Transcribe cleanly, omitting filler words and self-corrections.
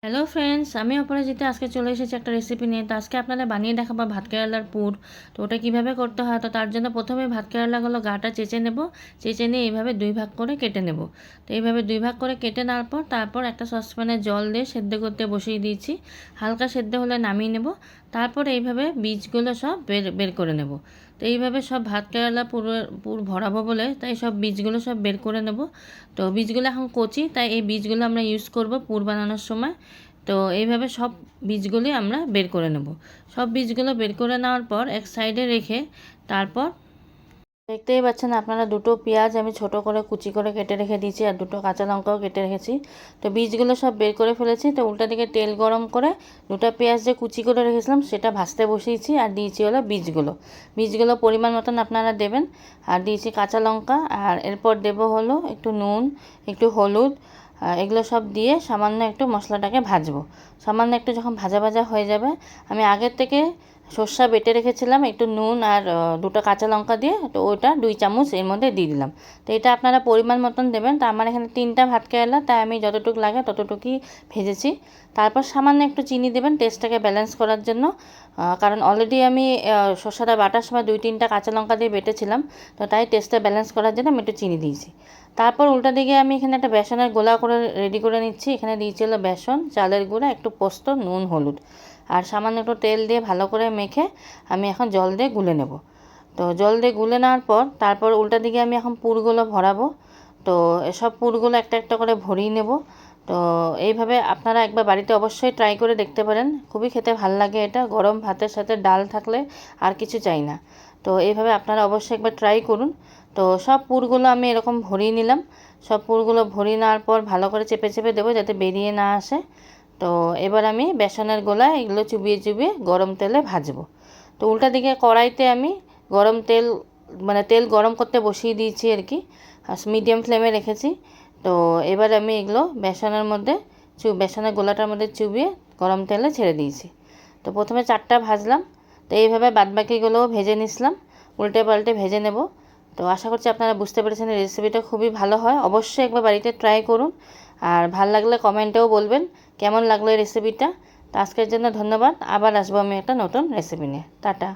Hello friends, আমি অপরাজিতা। আজকে চলে এসেছি একটা রেসিপি নিয়ে। তো আজকে আপনাদের বানিয়ে দেখাবো ভাত কেরালার পুর। তো ওটা কীভাবে করতে হয়, তো তার জন্য প্রথমে ভাত কেরালাগুলো গাটা চেঁচে নেব। চেঁচে নিয়ে এইভাবে দুই ভাগ করে কেটে নেব। তো এইভাবে দুই ভাগ করে কেটে নেওয়ার পর তারপর একটা সসপ্যানে জল দিয়ে সেদ্ধ করতে বসিয়ে দিয়েছি। হালকা সেদ্ধ হলে নামিয়ে নেব। তারপর এইভাবে বীজগুলো সব বের বের করে নেব। তো এইভাবে সব ভাত কেরালা পুর ভরাবো বলে তাই সব বীজগুলো সব বের করে নেব। তো বীজগুলো এখন কচি, তাই এই বীজগুলো আমরা ইউজ করব পুর বানানোর সময়। তো এইভাবে সব বীজগুলি আমরা বের করে নেব। সব বীজগুলো বের করে নেওয়ার পর এক সাইডে রেখে তারপর দেখতেই পাচ্ছেন আপনারা, দুটো পেঁয়াজ আমি ছোট করে কুচি করে কেটে রেখে দিয়েছি আর দুটো কাঁচা লঙ্কাও কেটে রেখেছি। তো বীজগুলো সব বের করে ফেলেছি। তো উল্টা দিকে তেল গরম করে দুটো পেঁয়াজ যে কুচি করে রেখেছিলাম সেটা ভাজতে বসিয়েছি আর দিয়েছি হলো বীজগুলো পরিমাণ মতন আপনারা দেবেন। আর দিয়েছি কাঁচা লঙ্কা, আর এরপর দেব হলো একটু নুন, একটু হলুদ, এগুলো সব দিয়ে সামান্য একটু মশলাটাকে ভাজবো। সামান্য একটু যখন ভাজা ভাজা হয়ে যাবে, আমি আগের থেকে সর্ষা বেটে রেখেছিলাম একটু নুন আর দুটো কাঁচা লঙ্কা দিয়ে, তো ওইটা 2 চামচ এর মধ্যে দিয়ে দিলাম। তো এটা আপনারা পরিমাণ মতন দেবেন। তো আমার এখানে 3টা ভাত কেরালা, তাই আমি যতটুকু লাগে ততটুকুই ভেজেছি। তারপর সামান্য একটু চিনি দেবেন টেস্টটাকে ব্যালেন্স করার জন্য, কারণ অলরেডি আমি সর্ষাটা বাটার সময় 2-3টা কাঁচা লঙ্কা দিয়ে বেটেছিলাম। তো তাই টেস্টটা ব্যালেন্স করার জন্য আমি একটু চিনি দিয়েছি। তারপর উল্টা দিকে আমি এখানে একটা বেসনের গোলা করে রেডি করে নিচ্ছি। এখানে দিয়েছিল বেসন, চালের গুঁড়া, একটু পোস্ত, নুন, হলুদ আর সামান্য একটু তেল দিয়ে ভালো করে মেখে আমি এখন জল দিয়ে গুলে নেব। তো জল দিয়ে গুলে নেওয়ার পর তারপর উল্টা দিকে আমি এখন পুরগুলো ভরাবো। তো এসব পুরগুলো একটা একটা করে ভরিয়ে নেব। তো এইভাবে আপনারা একবার বাড়িতে অবশ্যই ট্রাই করে দেখতে পারেন। খুবই খেতে ভাল লাগে এটা, গরম ভাতের সাথে ডাল থাকলে আর কিছু চাই না। তো এইভাবে আপনারা অবশ্যই একবার ট্রাই করুন। তো সব পুরগুলো আমি এরকম ভরিয়ে নিলাম। সব পুরগুলো ভরিয়ে নেওয়ার পর ভালো করে চেপে চেপে দেবো যাতে বেরিয়ে না আসে। তো এবার আমি বেসনের গোলায় এগুলো চুবিয়ে চুবিয়ে গরম তেলে ভাজবো। তো উল্টা দিকে কড়াইতে আমি গরম তেল তেল গরম করতে বসিয়ে দিয়েছি আর কি, মিডিয়াম ফ্লেমে রেখেছি। তো এবার আমি এগুলো বেসনের গোলাটার মধ্যে চুবিয়ে গরম তেলে ছেড়ে দিয়েছি। তো প্রথমে 4টা ভাজলাম। তো এইভাবে বাদবাকিগুলোও ভেজে নিলাম, উল্টে পাল্টে ভেজে নেব। তো আশা করছি আপনারা বুঝতে পেরেছেন, এই রেসিপিটা খুবই ভালো হয়। অবশ্যই একবার বাড়িতে ট্রাই করুন। আর ভাল লাগলে কমেন্টেও বলবেন কেমন লাগলো এই রেসিপিটা। তো আজকের জন্য ধন্যবাদ। আবার আসবো আমি একটা নতুন রেসিপি নিয়ে। টাটা।